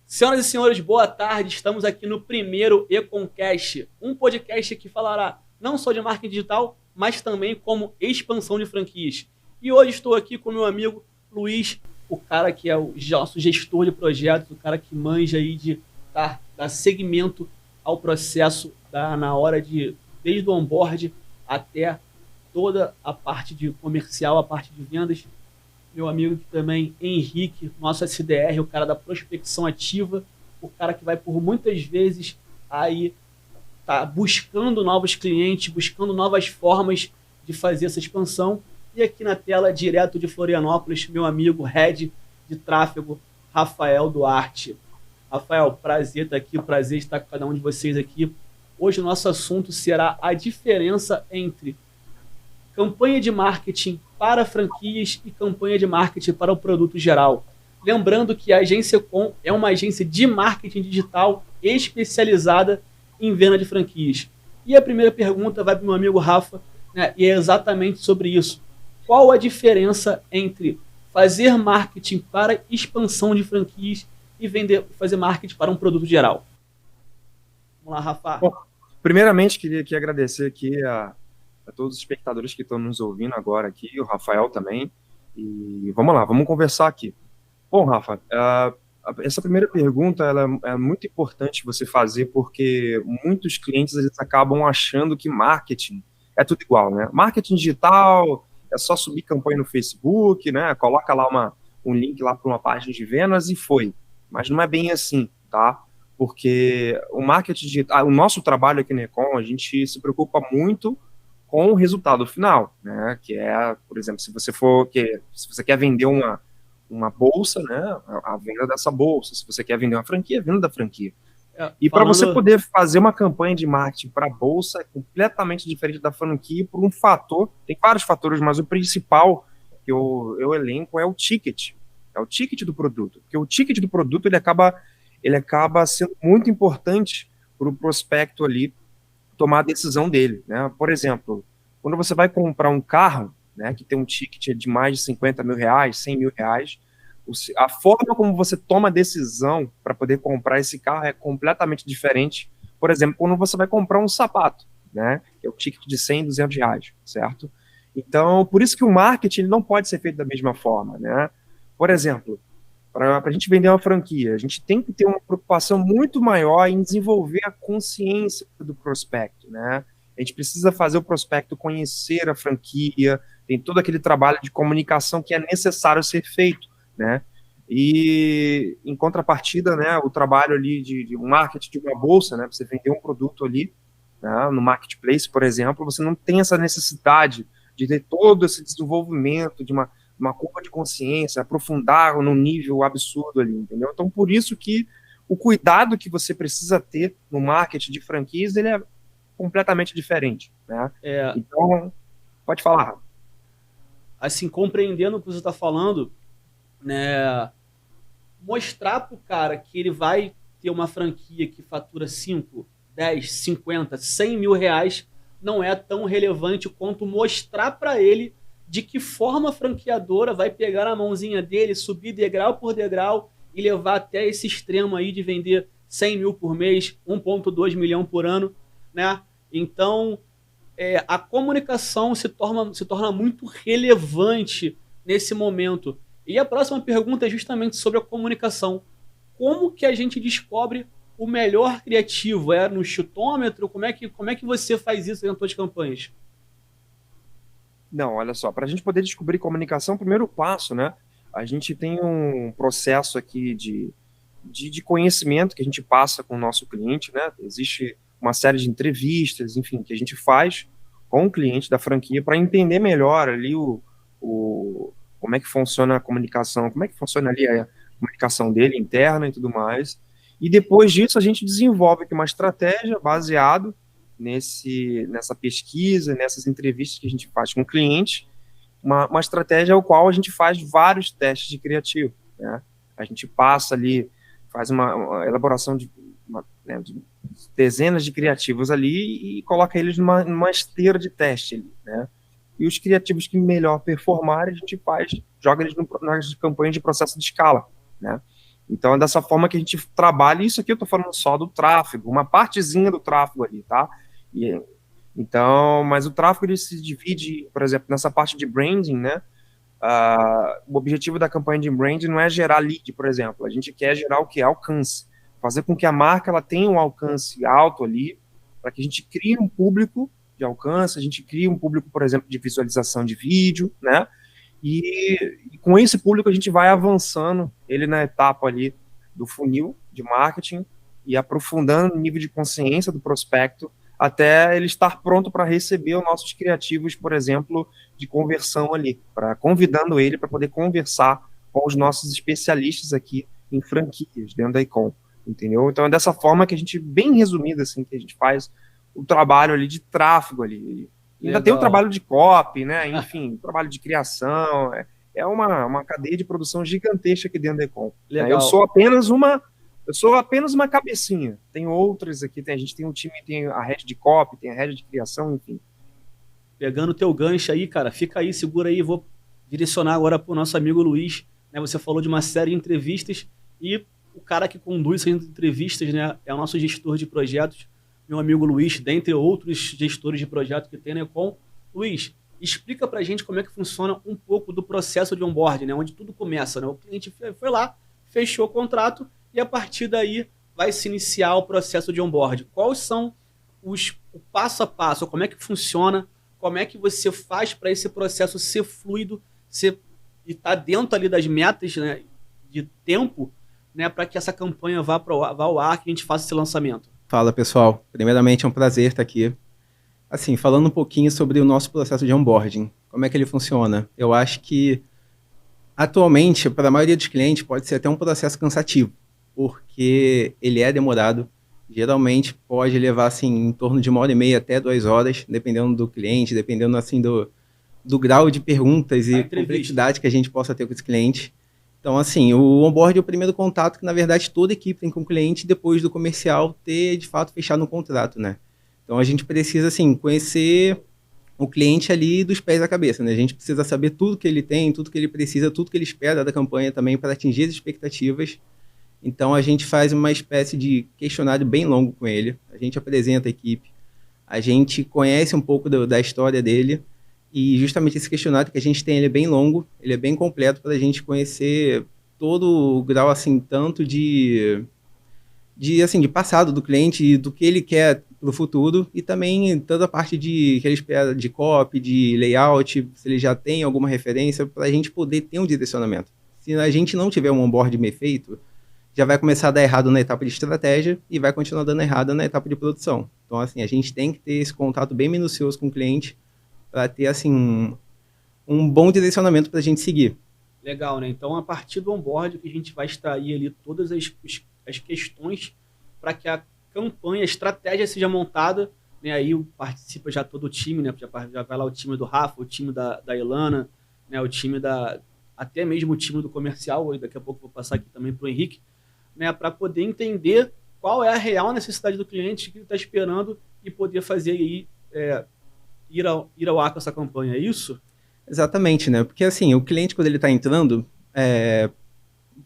Senhoras e senhores, boa tarde. Estamos aqui no primeiro Econcast, um podcast que falará não só de marketing digital, mas também como expansão de franquias. E hoje estou aqui com meu amigo Luiz, o cara que é o nosso gestor de projetos, o cara que manja aí de dar segmento ao processo na hora de, desde o onboard até toda a parte de comercial, a parte de vendas. Meu amigo que também, Henrique, nosso SDR, o cara da prospecção ativa, o cara que vai por muitas vezes aí tá buscando novos clientes, buscando novas formas de fazer essa expansão. E aqui na tela, direto de Florianópolis, meu amigo Head de Tráfego, Rafael Duarte. Rafael, prazer estar aqui, prazer estar com cada um de vocês aqui. Hoje o nosso assunto será a diferença entre campanha de marketing para franquias e campanha de marketing para o produto geral. Lembrando que a Agência Econ é uma agência de marketing digital especializada em venda de franquias. E a primeira pergunta vai para o meu amigo Rafa, né, e é exatamente sobre isso. Qual a diferença entre fazer marketing para expansão de franquias e fazer marketing para um produto geral? Vamos lá, Rafa. Bom, primeiramente, queria aqui agradecer aqui a todos os espectadores que estão nos ouvindo agora aqui, o Rafael também, e vamos lá, vamos conversar aqui. Bom, Rafa, essa primeira pergunta ela é muito importante você fazer, porque muitos clientes eles acabam achando que marketing é tudo igual, né? Marketing digital é só subir campanha no Facebook, né? Coloca lá um link lá para uma página de vendas e foi. Mas não é bem assim, tá? Porque o marketing digital, o nosso trabalho aqui na Econ, a gente se preocupa muito com o resultado final, né? Que é, por exemplo, se você quer vender uma bolsa, né? A venda dessa bolsa. Se você quer vender uma franquia, a venda da franquia. E para você poder fazer uma campanha de marketing para a bolsa é completamente diferente da franquia por um fator. Tem vários fatores, mas o principal que eu elenco é o ticket. É o ticket do produto. Porque o ticket do produto ele acaba sendo muito importante para o prospecto ali tomar a decisão dele, né? Por exemplo, quando você vai comprar um carro, né, que tem um ticket de mais de 50 mil reais, 100 mil reais, a forma como você toma a decisão para poder comprar esse carro é completamente diferente. Por exemplo, quando você vai comprar um sapato, né, que é o ticket de 100, 200 reais, certo? Então, por isso que o marketing não pode ser feito da mesma forma, né? Por exemplo, para a gente vender uma franquia, a gente tem que ter uma preocupação muito maior em desenvolver a consciência do prospecto, né? A gente precisa fazer o prospecto conhecer a franquia, tem todo aquele trabalho de comunicação que é necessário ser feito, né? E, em contrapartida, né, o trabalho ali de um marketing de uma bolsa, né, você vender um produto ali, né, no marketplace, por exemplo, você não tem essa necessidade de ter todo esse desenvolvimento de uma curva de consciência, aprofundar num nível absurdo ali, entendeu? Então, por isso que o cuidado que você precisa ter no marketing de franquias, ele é completamente diferente, né? Então, pode falar. Assim, compreendendo o que você está falando, né, mostrar para o cara que ele vai ter uma franquia que fatura 5, 10, 50, 100 mil reais não é tão relevante quanto mostrar para ele de que forma a franqueadora vai pegar a mãozinha dele, subir degrau por degrau e levar até esse extremo aí de vender 100 mil por mês, 1,2 milhão por ano, né? Então, a comunicação se torna muito relevante nesse momento. E a próxima pergunta é justamente sobre a comunicação. Como que a gente descobre o melhor criativo? É no chutômetro? Como é que você faz isso nas suas campanhas? Não, olha só, para a gente poder descobrir comunicação, primeiro passo, né? A gente tem um processo aqui de conhecimento que a gente passa com o nosso cliente, né? Existe uma série de entrevistas, enfim, que a gente faz com o cliente da franquia para entender melhor ali como é que funciona a comunicação, como é que funciona ali a comunicação dele interna e tudo mais. E depois disso a gente desenvolve aqui uma estratégia baseado nessa pesquisa, nessas entrevistas que a gente faz com o cliente, uma estratégia ao qual a gente faz vários testes de criativo, né? A gente passa ali, faz uma elaboração de dezenas de criativos ali e coloca eles numa esteira de teste ali, né? E os criativos que melhor performarem, a gente joga eles nas campanhas de processo de escala, né? Então é dessa forma que a gente trabalha, e isso aqui eu estou falando só do tráfego, uma partezinha do tráfego ali, tá? Então, mas o tráfego ele se divide, por exemplo, nessa parte de branding, né? O objetivo da campanha de branding não é gerar lead, por exemplo, a gente quer gerar o que? Alcance, fazer com que a marca ela tenha um alcance alto ali, para que a gente crie um público de alcance, a gente cria um público, por exemplo, de visualização de vídeo, né? E com esse público a gente vai avançando ele na etapa ali do funil de marketing e aprofundando o nível de consciência do prospecto até ele estar pronto para receber os nossos criativos, por exemplo, de conversão ali, convidando ele para poder conversar com os nossos especialistas aqui em franquias dentro da Icon, entendeu? Então é dessa forma que a gente, bem resumido assim, que a gente faz o trabalho ali de tráfego ali. Ainda tem o trabalho de copy, né? Enfim, trabalho de criação. É uma cadeia de produção gigantesca aqui dentro da Econ. Eu sou apenas uma cabecinha. Tem outras aqui, a gente tem um time, tem a head de copy, tem a head de criação, enfim. Pegando o teu gancho aí, cara, fica aí, segura aí, vou direcionar agora pro nosso amigo Luiz. Né? Você falou de uma série de entrevistas e o cara que conduz essas entrevistas, né, é o nosso gestor de projetos, meu amigo Luiz, dentre outros gestores de projeto que tem na Econ. Luiz, explica pra gente como é que funciona um pouco do processo de onboarding, né? Onde tudo começa, né? O cliente foi lá, fechou o contrato e a partir daí vai se iniciar o processo de onboarding. Quais são o passo a passo, como é que funciona, como é que você faz para esse processo ser fluido e estar dentro ali das metas, né, de tempo, né, para que essa campanha vá ao ar, que a gente faça esse lançamento. Fala, pessoal. Primeiramente, é um prazer estar aqui. Assim, falando um pouquinho sobre o nosso processo de onboarding. Como é que ele funciona? Eu acho que, atualmente, para a maioria dos clientes, pode ser até um processo cansativo, porque ele é demorado. Geralmente, pode levar, assim, em torno de 1h30 até 2 horas, dependendo do cliente, dependendo, assim, do grau de perguntas e complexidade que a gente possa ter com esse cliente. Então, assim, o onboard é o primeiro contato que, na verdade, toda equipe tem com o cliente depois do comercial ter, de fato, fechado um contrato, né? Então, a gente precisa, assim, conhecer o cliente ali dos pés à cabeça, né? A gente precisa saber tudo que ele tem, tudo que ele precisa, tudo que ele espera da campanha também para atingir as expectativas. Então, a gente faz uma espécie de questionário bem longo com ele. A gente apresenta a equipe, a gente conhece um pouco da história dele. E justamente esse questionário que a gente tem, ele é bem longo, ele é bem completo para a gente conhecer todo o grau, assim, tanto de passado do cliente e do que ele quer para o futuro e também toda a parte que ele espera de copy, de layout, se ele já tem alguma referência, para a gente poder ter um direcionamento. Se a gente não tiver um onboard bem feito, já vai começar a dar errado na etapa de estratégia e vai continuar dando errado na etapa de produção. Então, assim, a gente tem que ter esse contato bem minucioso com o cliente para ter, assim, um bom direcionamento para a gente seguir. Legal, né? Então, a partir do onboard que a gente vai extrair ali todas as questões para que a campanha, a estratégia seja montada, né? Aí participa já todo o time, né? Já vai lá o time do Rafa, o time da Ilana, né? O time até mesmo o time do comercial, e daqui a pouco vou passar aqui também para o Henrique, né? Para poder entender qual é a real necessidade do cliente que ele está esperando e poder fazer aí, ir ao ar com essa campanha, é isso? Exatamente, né? Porque, assim, o cliente, quando ele está entrando,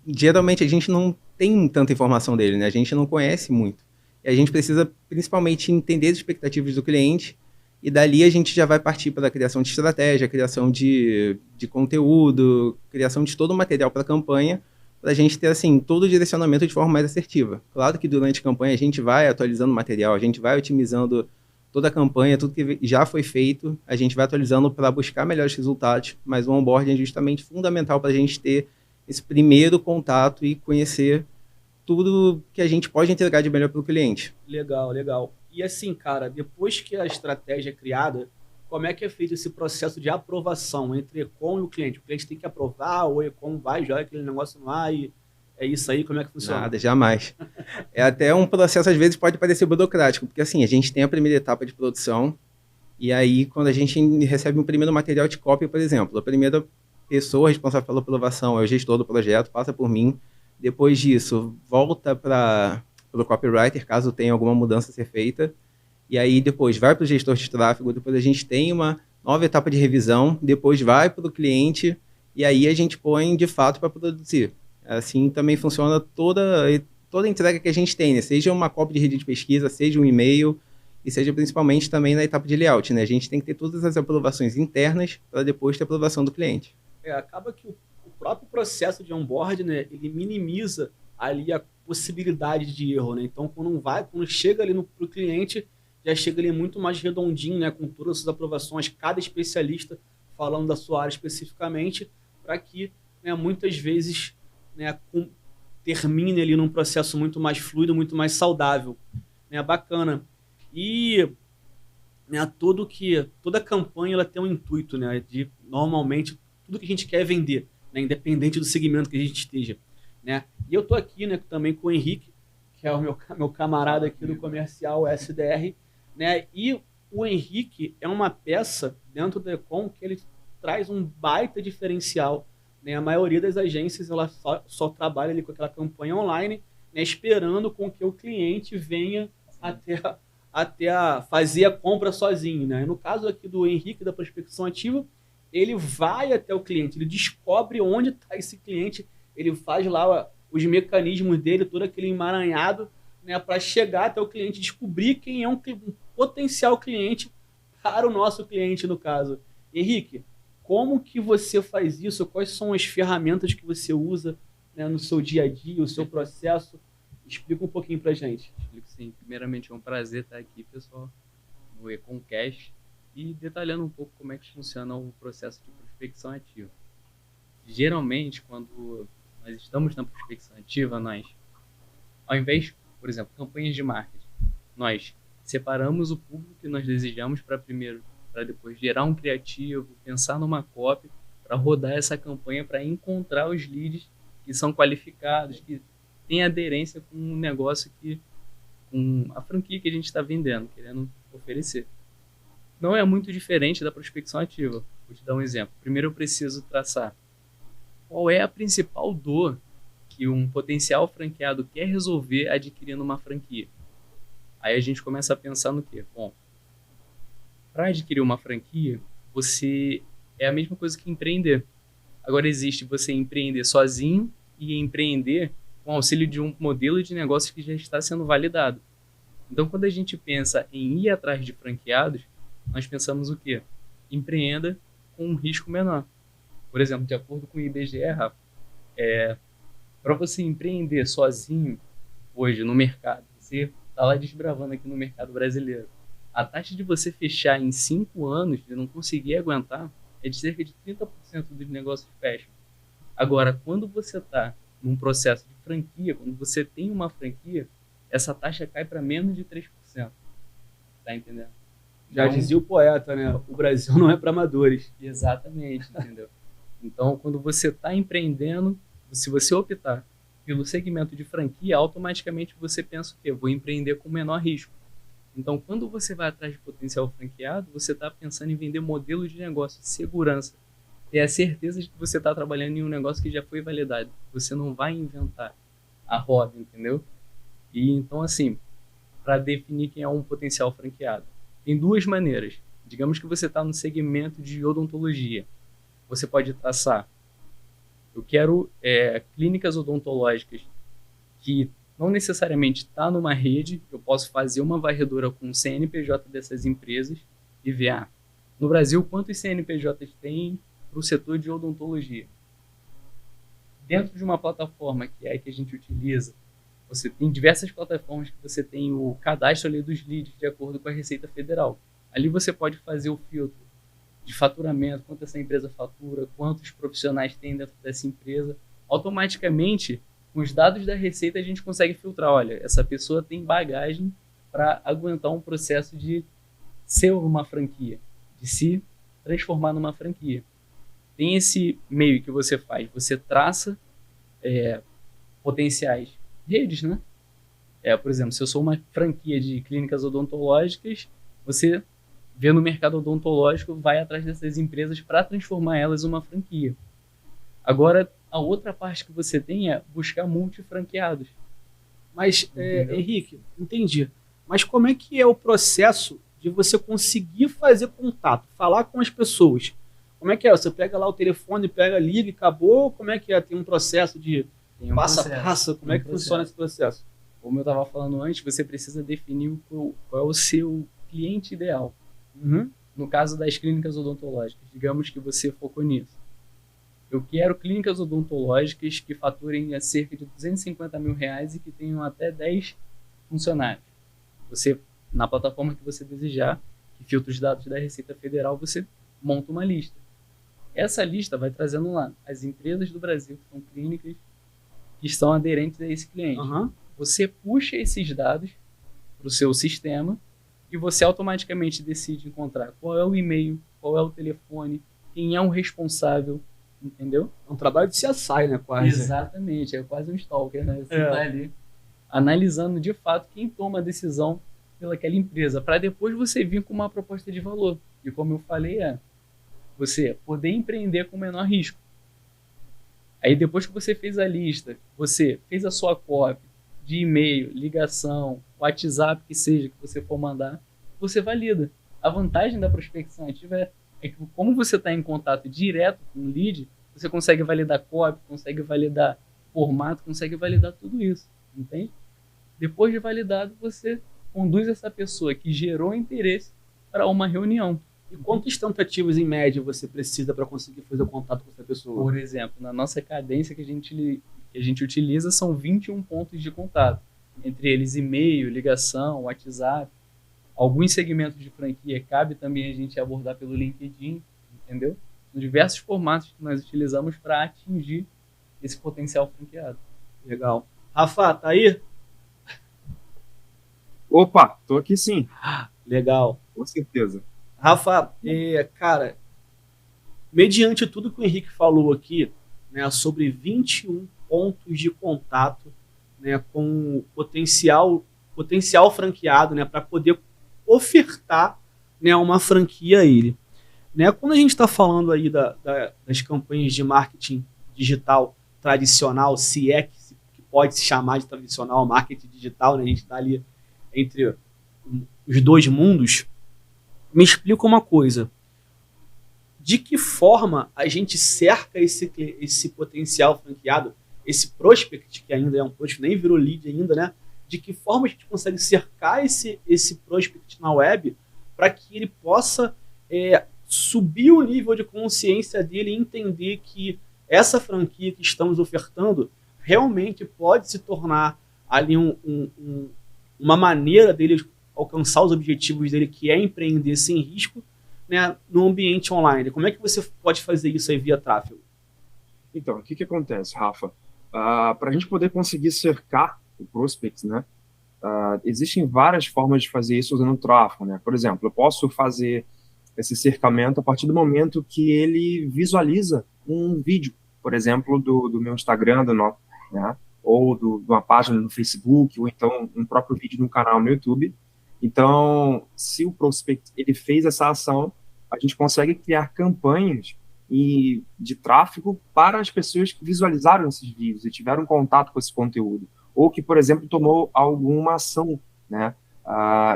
geralmente a gente não tem tanta informação dele, né? A gente não conhece muito. E a gente precisa, principalmente, entender as expectativas do cliente e dali a gente já vai partir para a criação de estratégia, criação de conteúdo, criação de todo o material para a campanha, para a gente ter, assim, todo o direcionamento de forma mais assertiva. Claro que durante a campanha a gente vai atualizando o material, a gente vai otimizando toda a campanha, tudo que já foi feito, a gente vai atualizando para buscar melhores resultados, mas o onboarding é justamente fundamental para a gente ter esse primeiro contato e conhecer tudo que a gente pode entregar de melhor para o cliente. Legal, legal. E assim, cara, depois que a estratégia é criada, como é que é feito esse processo de aprovação entre Econ e o cliente? O cliente tem que aprovar, ou o Econ vai, joga aquele negócio no ar e é isso aí? Como é que funciona? Nada, jamais. É até um processo, às vezes, pode parecer burocrático, porque assim, a gente tem a primeira etapa de produção, e aí quando a gente recebe um primeiro material de cópia, por exemplo, a primeira pessoa responsável pela aprovação é o gestor do projeto, passa por mim, depois disso, volta para o copywriter, caso tenha alguma mudança a ser feita. E aí depois vai para o gestor de tráfego, depois a gente tem uma nova etapa de revisão, depois vai para o cliente, e aí a gente põe de fato para produzir. Assim também funciona toda a entrega que a gente tem, né? Seja uma cópia de rede de pesquisa, seja um e-mail, e seja principalmente também na etapa de layout, né? A gente tem que ter todas as aprovações internas para depois ter a aprovação do cliente. Acaba que o próprio processo de onboard, né, ele minimiza ali a possibilidade de erro, né? Então, quando chega ali pro cliente, já chega ali muito mais redondinho, né, com todas as aprovações, cada especialista falando da sua área especificamente, para que, né, muitas vezes, né, termine ali num processo muito mais fluido, muito mais saudável, né? Bacana. E, né, toda campanha ela tem um intuito, né, de normalmente tudo que a gente quer é vender, né, independente do segmento que a gente esteja, né? E eu tô aqui, né, também com o Henrique, que é o meu camarada aqui do comercial SDR, né? E o Henrique é uma peça dentro do Econ que ele traz um baita diferencial, né? A maioria das agências ela só trabalha ali com aquela campanha online, né, esperando com que o cliente venha até fazer a compra sozinho, né? E no caso aqui do Henrique da prospecção ativa, ele vai até o cliente, ele descobre onde está esse cliente, ele faz lá os mecanismos dele, todo aquele emaranhado, né, para chegar até o cliente, descobrir quem é um potencial cliente para o nosso cliente, no caso. Henrique, como que você faz isso? Quais são as ferramentas que você usa, né, no seu dia a dia, o seu processo? Explica um pouquinho para a gente. Explico sim. Primeiramente, é um prazer estar aqui, pessoal, no Econcast, e detalhando um pouco como é que funciona o processo de prospecção ativa. Geralmente, quando nós estamos na prospecção ativa, nós, ao invés, por exemplo, campanhas de marketing, nós separamos o público que nós desejamos para depois gerar um criativo, pensar numa copy, para rodar essa campanha, para encontrar os leads que são qualificados, que têm aderência com o negócio com a franquia que a gente está vendendo, querendo oferecer. Não é muito diferente da prospecção ativa. Vou te dar um exemplo. Primeiro eu preciso traçar qual é a principal dor que um potencial franqueado quer resolver adquirindo uma franquia. Aí a gente começa a pensar no quê? Bom, para adquirir uma franquia, é a mesma coisa que empreender. Agora existe você empreender sozinho e empreender com auxílio de um modelo de negócio que já está sendo validado. Então, quando a gente pensa em ir atrás de franqueados, nós pensamos o quê? Empreenda com um risco menor. Por exemplo, de acordo com o IBGE, Rafa, para você empreender sozinho hoje no mercado, você está lá desbravando aqui no mercado brasileiro, a taxa de você fechar em 5 anos, de não conseguir aguentar, é de cerca de 30% dos negócios fecham. Agora, quando você está num processo de franquia, quando você tem uma franquia, essa taxa cai para menos de 3%. Tá entendendo? Já dizia o poeta, né? O Brasil não é para amadores. Exatamente, entendeu? Então, quando você está empreendendo, se você optar pelo segmento de franquia, automaticamente você pensa o quê? Vou empreender com menor risco. Então, quando você vai atrás de potencial franqueado, você está pensando em vender modelos de negócio, de segurança. Ter a certeza de que você está trabalhando em um negócio que já foi validado. Você não vai inventar a roda, entendeu? E então, assim, para definir quem é um potencial franqueado, tem 2 maneiras. Digamos que você está no segmento de odontologia. Você pode traçar: eu quero clínicas odontológicas que não necessariamente está numa rede, eu posso fazer uma varredura com o CNPJ dessas empresas e ver, no Brasil, quantos CNPJs tem para o setor de odontologia. Dentro de uma plataforma que a gente utiliza, você tem diversas plataformas que você tem o cadastro ali dos leads de acordo com a Receita Federal. Ali você pode fazer o filtro de faturamento, quanto essa empresa fatura, quantos profissionais tem dentro dessa empresa. Automaticamente, com os dados da Receita, a gente consegue filtrar, olha, essa pessoa tem bagagem para aguentar um processo de ser uma franquia, de se transformar numa franquia. Tem esse meio que você faz, você traça potenciais redes, né? Por exemplo, se eu sou uma franquia de clínicas odontológicas, você vê no mercado odontológico, vai atrás dessas empresas para transformar elas em uma franquia. Agora, a outra parte que você tem é buscar multifranqueados. Mas, Entendeu? Henrique, entendi. Mas como é que é o processo de você conseguir fazer contato, falar com as pessoas? Como é que é? Você pega lá o telefone, pega, liga e acabou? Como é que é? Tem um processo de Tem um passo a processo, passo? Como tem é um que processo. funciona esse processo? Como eu estava falando antes, você precisa definir qual é o seu cliente ideal. Uhum. No caso das clínicas odontológicas, digamos que você focou nisso. Eu quero clínicas odontológicas que faturem a cerca de R$250 mil e que tenham até 10 funcionários. Você, na plataforma que você desejar, que filtra os dados da Receita Federal, você monta uma lista. Essa lista vai trazendo lá as empresas do Brasil que são clínicas que estão aderentes a esse cliente. Uhum. Você puxa esses dados para o seu sistema e você automaticamente decide encontrar qual é o e-mail, qual é o telefone, quem é o responsável, entendeu? É um trabalho de CSI, né? Quase. Exatamente, é quase um stalker, né? Você É. tá ali analisando de fato quem toma a decisão pelaquela empresa, para depois você vir com uma proposta de valor. E como eu falei, você poder empreender com menor risco. Aí depois que você fez a lista, você fez a sua copy de e-mail, ligação, WhatsApp, que seja, que você for mandar, você valida. A vantagem da prospecção ativa é que como você está em contato direto com o lead, você consegue validar copy, consegue validar formato, consegue validar tudo isso, entende? Depois de validado, você conduz essa pessoa que gerou interesse para uma reunião. E quantas tentativas em média você precisa para conseguir fazer o contato com essa pessoa? Por exemplo, na nossa cadência que a gente utiliza são 21 pontos de contato. Entre eles e-mail, ligação, WhatsApp. Alguns segmentos de franquia cabe também a gente abordar pelo LinkedIn, entendeu? São diversos formatos que nós utilizamos para atingir esse potencial franqueado. Legal. Rafa, tá aí? Opa, tô aqui sim, Legal. com certeza. Rafa, cara, mediante tudo que o Henrique falou aqui, né, sobre 21 pontos de contato, né, com o potencial franqueado, né, para poder ofertar, né, uma franquia a ele. Né, quando a gente está falando aí das campanhas de marketing digital tradicional, se é que pode se chamar de tradicional marketing digital, né, a gente está ali entre os dois mundos, me explica uma coisa. De que forma a gente cerca esse potencial franqueado, esse prospect, que ainda é um prospect, nem virou lead ainda, né? De que forma a gente consegue cercar esse prospect na web para que ele possa subir o nível de consciência dele e entender que essa franquia que estamos ofertando realmente pode se tornar ali uma maneira dele alcançar os objetivos dele, que é empreender sem risco, né, no ambiente online. Como é que você pode fazer isso aí via tráfego? Então, o que acontece, Rafa? Para a gente poder conseguir cercar o prospect, né, existem várias formas de fazer isso usando o tráfego, né? Por exemplo, eu posso fazer esse cercamento a partir do momento que ele visualiza um vídeo, por exemplo, do meu Instagram, né, ou de uma página no Facebook, ou então um próprio vídeo no canal no YouTube. Então, se o prospect ele fez essa ação, a gente consegue criar campanhas de tráfego para as pessoas que visualizaram esses vídeos e tiveram contato com esse conteúdo. Ou que, por exemplo, tomou alguma ação, né?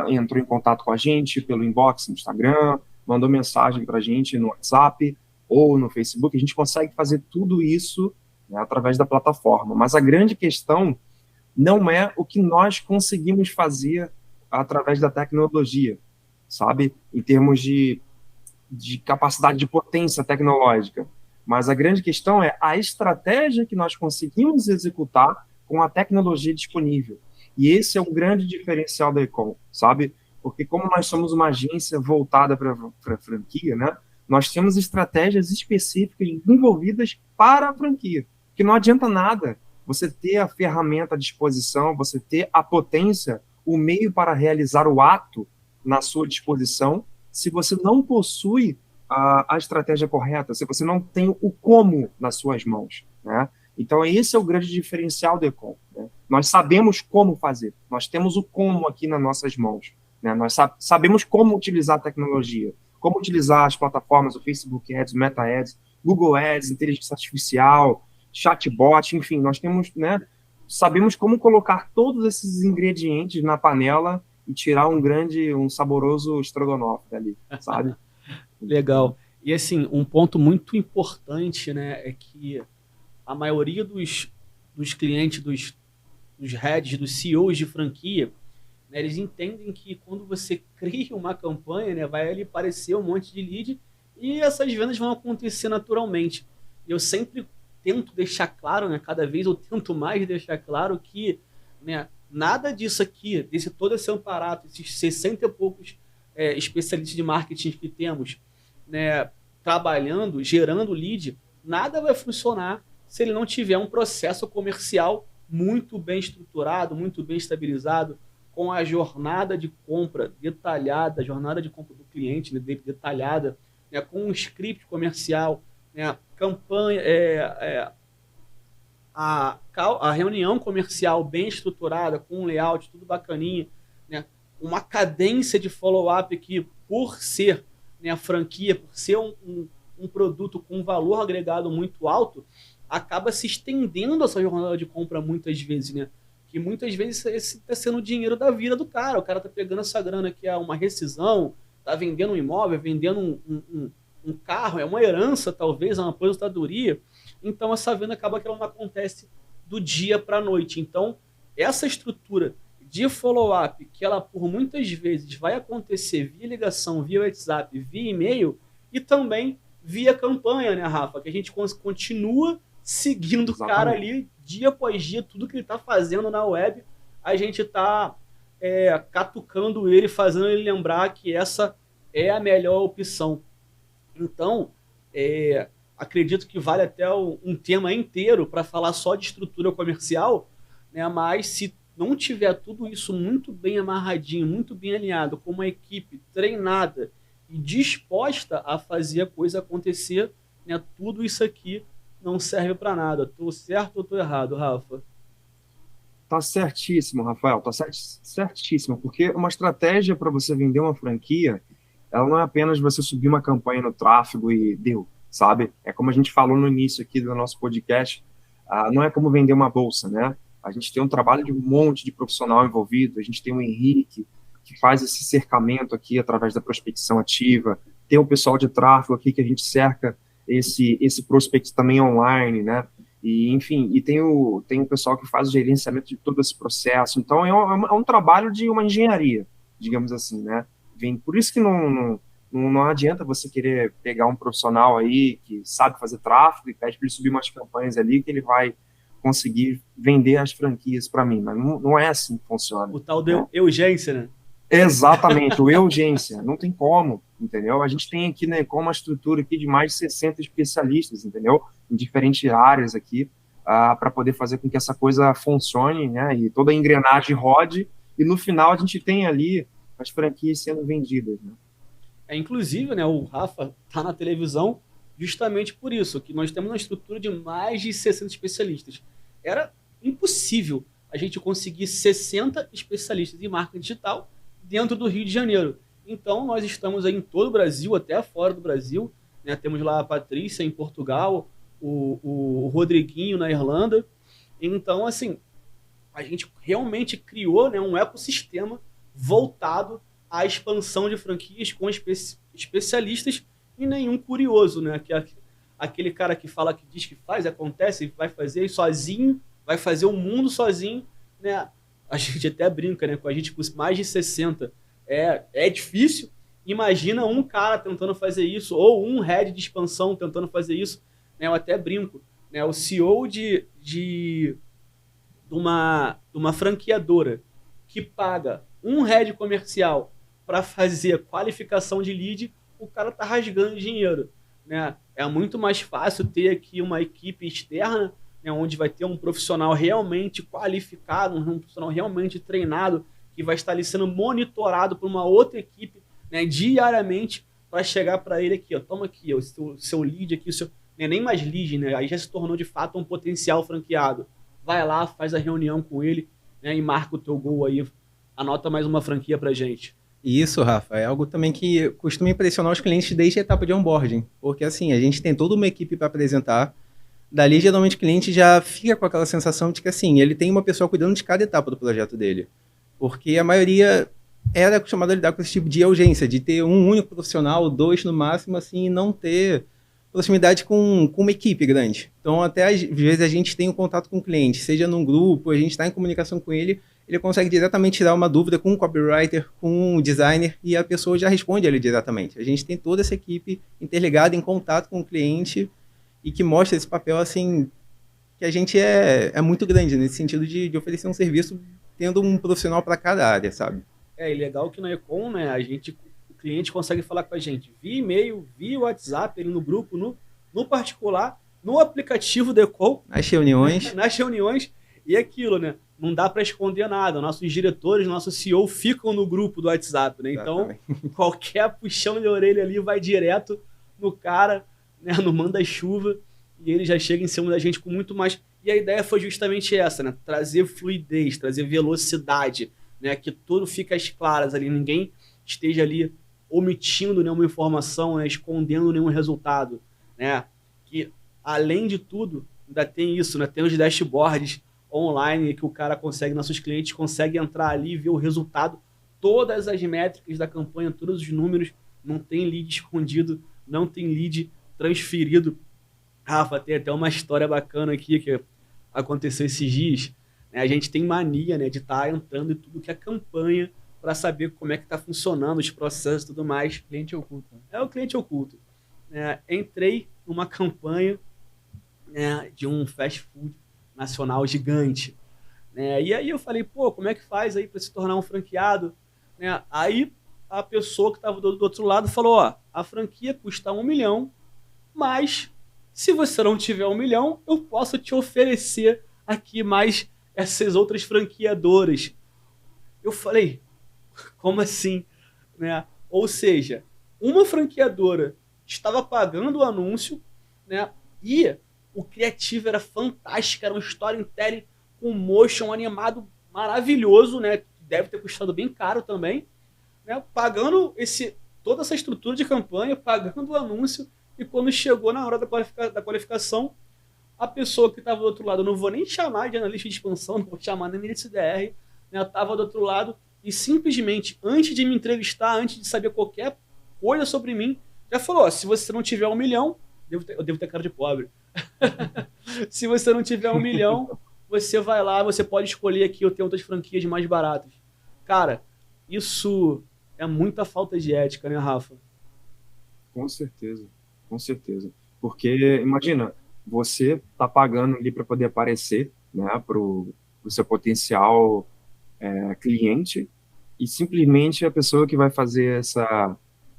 Entrou em contato com a gente pelo inbox no Instagram, mandou mensagem para a gente no WhatsApp ou no Facebook. A gente consegue fazer tudo isso, né, através da plataforma. Mas a grande questão não é o que nós conseguimos fazer através da tecnologia, sabe? Em termos de capacidade de potência tecnológica. Mas a grande questão é a estratégia que nós conseguimos executar com a tecnologia disponível. E esse é um grande diferencial da Ecom, sabe? Porque como nós somos uma agência voltada para a franquia, né, nós temos estratégias específicas desenvolvidas para a franquia. Que não adianta nada você ter a ferramenta à disposição, você ter a potência, o meio para realizar o ato na sua disposição, se você não possui a estratégia correta, se você não tem o como nas suas mãos, né? Então, esse é o grande diferencial do Ecom, né? Nós sabemos como fazer, nós temos o como aqui nas nossas mãos, né? Nós sabemos como utilizar a tecnologia, como utilizar as plataformas, o Facebook Ads, o Meta Ads, Google Ads, inteligência artificial, chatbot, enfim, nós temos, né, sabemos como colocar todos esses ingredientes na panela e tirar um saboroso estrogonofe dali, sabe? Legal. E assim, um ponto muito importante, né, é que a maioria dos clientes, dos heads, dos CEOs de franquia, né, eles entendem que quando você cria uma campanha, né, vai ali aparecer um monte de lead e essas vendas vão acontecer naturalmente. Eu sempre tento deixar claro, né, cada vez eu tento mais deixar claro que, né, nada disso aqui, todo esse aparato, esses 60 e poucos especialistas de marketing que temos, né, trabalhando, gerando lead, nada vai funcionar se ele não tiver um processo comercial muito bem estruturado, muito bem estabilizado, com a jornada de compra detalhada, a jornada de compra do cliente, né, detalhada, né, com um script comercial, né, campanha, a reunião comercial bem estruturada, com um layout, tudo bacaninha, né, uma cadência de follow-up que, por ser, né, a franquia, por ser um produto com valor agregado muito alto, acaba se estendendo essa jornada de compra muitas vezes, né? Que muitas vezes esse está sendo o dinheiro da vida do cara. O cara tá pegando essa grana que é uma rescisão, tá vendendo um imóvel, vendendo um carro, é uma herança talvez, é uma aposentadoria. Então essa venda acaba que ela não acontece do dia para a noite. Então essa estrutura de follow-up, que ela por muitas vezes vai acontecer via ligação, via WhatsApp, via e-mail e também via campanha, né, Rafa? Que a gente continua seguindo o cara ali, dia após dia, tudo que ele está fazendo na web, a gente está catucando ele, fazendo ele lembrar que essa é a melhor opção. Então, acredito que vale até um tema inteiro para falar só de estrutura comercial, né? Mas se não tiver tudo isso muito bem amarradinho, muito bem alinhado, com uma equipe treinada e disposta a fazer a coisa acontecer, né, tudo isso aqui não serve para nada. Tô certo ou tô errado, Rafa? Tá certíssimo, Rafael, tá certíssimo, porque uma estratégia para você vender uma franquia, ela não é apenas você subir uma campanha no tráfego e deu, sabe? É como a gente falou no início aqui do nosso podcast, não é como vender uma bolsa, né? A gente tem um trabalho de um monte de profissional envolvido, a gente tem o Henrique, que faz esse cercamento aqui através da prospecção ativa, tem o pessoal de tráfego aqui que a gente cerca esse prospect também online, né? E, enfim, e tem o pessoal que faz o gerenciamento de todo esse processo. Então, é um trabalho de uma engenharia, digamos assim, né? Por isso que não adianta você querer pegar um profissional aí que sabe fazer tráfego e pede para ele subir umas campanhas ali que ele vai conseguir vender as franquias para mim. Mas não é assim que funciona. O tal de urgência, né? Exatamente, o urgência, não tem como, entendeu? A gente tem aqui, né, com uma estrutura aqui de mais de 60 especialistas, entendeu? Em diferentes áreas aqui, para poder fazer com que essa coisa funcione, né, e toda a engrenagem rode, e no final a gente tem ali as franquias sendo vendidas, né? Inclusive, né, o Rafa tá na televisão justamente por isso, que nós temos uma estrutura de mais de 60 especialistas. Era impossível a gente conseguir 60 especialistas em marketing digital dentro do Rio de Janeiro. Então, nós estamos aí em todo o Brasil, até fora do Brasil, né? Temos lá a Patrícia em Portugal, o Rodriguinho na Irlanda. Então, assim, a gente realmente criou, né, um ecossistema voltado à expansão de franquias com especialistas e nenhum curioso, né? Que aquele cara que fala, que diz que faz, acontece, vai fazer sozinho, vai fazer o mundo sozinho, né? A gente até brinca, né? Com a gente com mais de 60. É difícil. Imagina um cara tentando fazer isso, ou um head de expansão tentando fazer isso. Né? Eu até brinco. Né? O CEO de uma franqueadora que paga um head comercial para fazer qualificação de lead, o cara tá rasgando dinheiro. Né? É muito mais fácil ter aqui uma equipe externa, né, onde vai ter um profissional realmente qualificado, um profissional realmente treinado, que vai estar ali sendo monitorado por uma outra equipe, né, diariamente, para chegar para ele aqui, ó, toma aqui, ó, o seu lead aqui, nem mais lead, né, aí já se tornou de fato um potencial franqueado. Vai lá, faz a reunião com ele, né, e marca o teu gol aí, anota mais uma franquia pra gente. Isso, Rafa, é algo também que costuma impressionar os clientes desde a etapa de onboarding, porque assim, a gente tem toda uma equipe para apresentar, Dali, geralmente, o cliente já fica com aquela sensação de que, assim, ele tem uma pessoa cuidando de cada etapa do projeto dele. Porque a maioria era acostumada a lidar com esse tipo de urgência, de ter um único profissional, 2 no máximo, assim, e não ter proximidade com uma equipe grande. Então, até às vezes, a gente tem um contato com o cliente, seja num grupo, a gente está em comunicação com ele, ele consegue diretamente tirar uma dúvida com um copywriter, com um designer, e a pessoa já responde ele diretamente. A gente tem toda essa equipe interligada, em contato com o cliente, e que mostra esse papel, assim, que a gente é muito grande, nesse sentido de oferecer um serviço tendo um profissional para cada área, sabe? E legal que na Econ, né, o cliente consegue falar com a gente via e-mail, via WhatsApp, ele no grupo, no particular, no aplicativo da Econ. Nas reuniões. Nas reuniões, e aquilo, né? Não dá para esconder nada. Nossos diretores, nosso CEO ficam no grupo do WhatsApp, né? Então, qualquer puxão de orelha ali vai direto no cara, né, no manda-chuva, e ele já chega em cima da gente com muito mais. E a ideia foi justamente essa, né? Trazer fluidez, trazer velocidade, né? Que tudo fique às claras ali, ninguém esteja ali omitindo nenhuma informação, né? Escondendo nenhum resultado, né? Que, além de tudo, ainda tem isso, né? Tem os dashboards online que o cara consegue, nossos clientes conseguem entrar ali e ver o resultado, todas as métricas da campanha, todos os números, não tem lead escondido, não tem lead transferido. Rafa, tem até uma história bacana aqui que aconteceu esses dias, né? A gente tem mania, né, de estar entrando em tudo que é campanha para saber como é que está funcionando os processos e tudo mais. Cliente oculto. É o cliente oculto. Entrei numa campanha, né, de um fast food nacional gigante, né? E aí eu falei, pô, como é que faz aí para se tornar um franqueado, né? Aí a pessoa que estava do outro lado falou, ó, a franquia custa 1 milhão, mas se você não tiver 1 milhão, eu posso te oferecer aqui mais essas outras franqueadoras. Eu falei, como assim? Né? Ou seja, uma franqueadora estava pagando o anúncio, né? E o criativo era fantástico, era um storytelling com motion animado maravilhoso, né? Deve ter custado bem caro também, né? Pagando toda essa estrutura de campanha, pagando o anúncio, e quando chegou na hora da qualificação, a pessoa que estava do outro lado, eu não vou nem chamar de analista de expansão, não vou chamar nem de CDR, né? Estava do outro lado e simplesmente, antes de me entrevistar, antes de saber qualquer coisa sobre mim, já falou, ó, se você não tiver 1 milhão, eu devo ter cara de pobre. Se você não tiver 1 milhão, você vai lá, você pode escolher aqui, eu tenho outras franquias mais baratas. Cara, isso é muita falta de ética, né, Rafa? Com certeza, com certeza. Porque, imagina, você tá pagando ali para poder aparecer, né, pro seu potencial cliente, e simplesmente a pessoa que vai fazer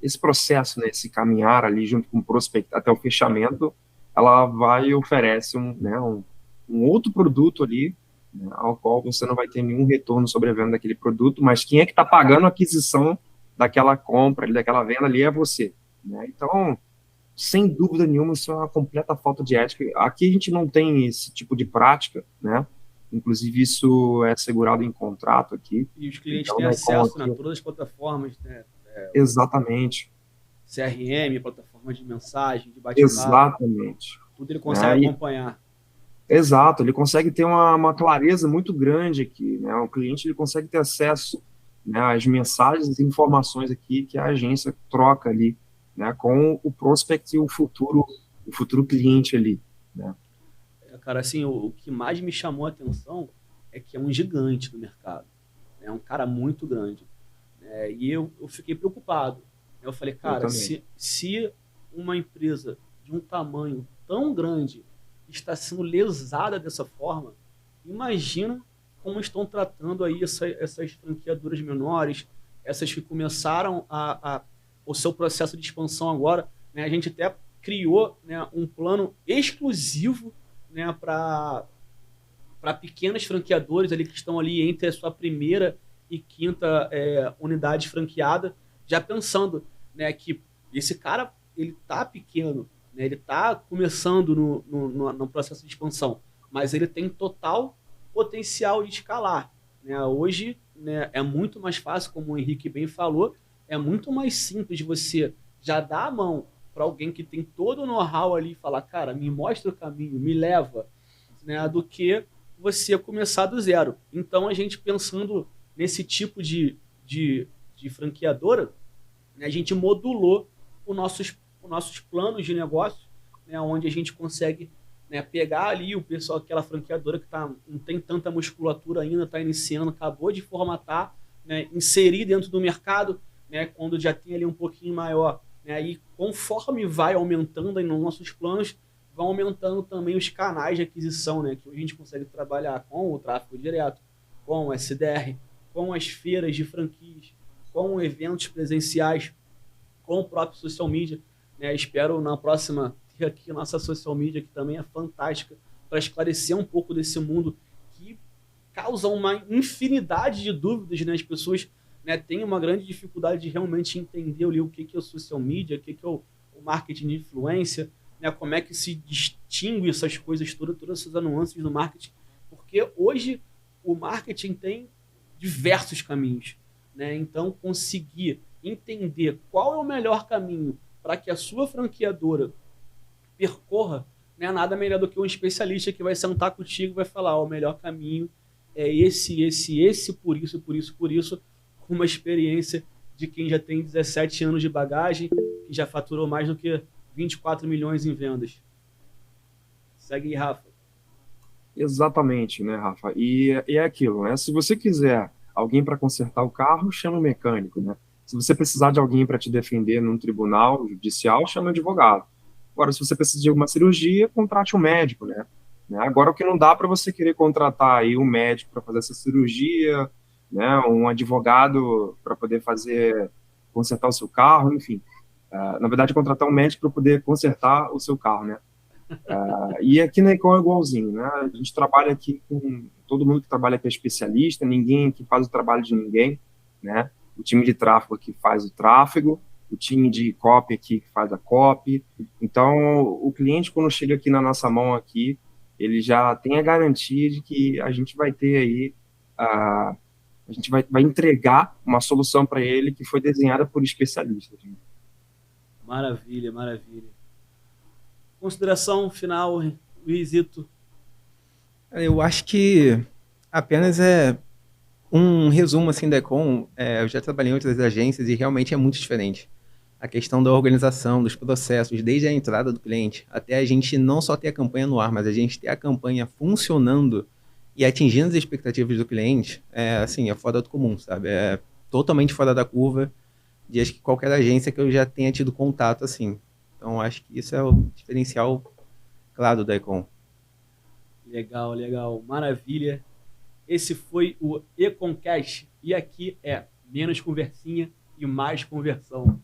esse processo, né, esse caminhar ali junto com o prospect até o fechamento, ela vai e oferece um outro produto ali, né, ao qual você não vai ter nenhum retorno sobre a venda daquele produto, mas quem é que está pagando a aquisição daquela compra, daquela venda ali é você, né? Então, sem dúvida nenhuma, isso é uma completa falta de ética. Aqui a gente não tem esse tipo de prática, né? Inclusive, isso é assegurado em contrato aqui. E os clientes têm acesso, né, a todas as plataformas, né? Exatamente. CRM, plataforma de mensagem, de bate-papo. Exatamente. Tudo ele consegue acompanhar. Exato, ele consegue ter uma clareza muito grande aqui, né? O cliente ele consegue ter acesso, né, às mensagens e informações aqui que a agência troca ali, né, com o prospect e o futuro cliente ali, né? Cara, assim, o que mais me chamou a atenção é que é um gigante do mercado. É um cara muito grande. E eu fiquei preocupado. Eu falei, cara, se uma empresa de um tamanho tão grande está sendo lesada dessa forma, imagina como estão tratando aí essas franqueadoras menores, essas que começaram o seu processo de expansão agora, né? A gente até criou, né, um plano exclusivo, né, para pequenas franqueadoras ali que estão ali entre a sua primeira e quinta unidade franqueada, já pensando, né, que esse cara ele tá pequeno, né, ele tá começando no processo de expansão, mas ele tem total potencial de escalar, né? Hoje, né, é muito mais fácil, como o Henrique bem falou, é muito mais simples de você já dar a mão para alguém que tem todo o know-how ali e falar, cara, me mostra o caminho, me leva, né, do que você começar do zero. Então, a gente pensando nesse tipo de franqueadora, né, a gente modulou os nossos planos de negócio, né, onde a gente consegue, né, pegar ali o pessoal, aquela franqueadora que não tem tanta musculatura ainda, está iniciando, acabou de formatar, né, inserir dentro do mercado, né, quando já tem ali um pouquinho maior. Né, e conforme vai aumentando aí nos nossos planos, vão aumentando também os canais de aquisição, né, que a gente consegue trabalhar com o tráfego direto, com o SDR, com as feiras de franquias, com eventos presenciais, com o próprio social media. Né, espero na próxima ter aqui a nossa social media, que também é fantástica, para esclarecer um pouco desse mundo que causa uma infinidade de dúvidas, né? As pessoas, né, têm uma grande dificuldade de realmente entender ali o que é o social media, o que é o marketing de influência, né? Como é que se distingue essas coisas todas essas nuances do marketing, porque hoje o marketing tem diversos caminhos, né? Então, conseguir entender qual é o melhor caminho para que a sua franqueadora percorra, né, nada melhor do que um especialista que vai sentar contigo e vai falar, o melhor caminho é esse, por isso, com uma experiência de quem já tem 17 anos de bagagem, que já faturou mais do que 24 milhões em vendas. Segue aí, Rafa. Exatamente, né, Rafa? E é aquilo, né? Se você quiser alguém para consertar o carro, chama o mecânico, né? Se você precisar de alguém para te defender num tribunal judicial, chama o advogado. Agora, se você precisa de alguma cirurgia, contrate um médico, né? Agora, o que não dá para você querer contratar aí um médico para fazer essa cirurgia, né? Um advogado para poder consertar o seu carro, enfim. Na verdade, contratar um médico para poder consertar o seu carro, né? E aqui na Econ é igualzinho, né? A gente trabalha aqui com todo mundo que trabalha aqui é especialista, ninguém que faz o trabalho de ninguém, né? O time de tráfego aqui faz o tráfego, o time de copy aqui que faz a copy. Então, o cliente, quando chega aqui na nossa mão aqui, ele já tem a garantia de que a gente vai ter aí, a gente vai entregar uma solução para ele que foi desenhada por especialistas. Maravilha, maravilha. Consideração final, Luizito. Eu acho que apenas um resumo assim da Econ. Eu já trabalhei em outras agências e realmente é muito diferente. A questão da organização, dos processos, desde a entrada do cliente, até a gente não só ter a campanha no ar, mas a gente ter a campanha funcionando e atingindo as expectativas do cliente, é fora do comum, sabe? É totalmente fora da curva de acho que qualquer agência que eu já tenha tido contato assim. Então, acho que isso é o diferencial, claro, da Econ. Legal, legal. Maravilha. Esse foi o Econcast. E aqui é menos conversinha e mais conversão.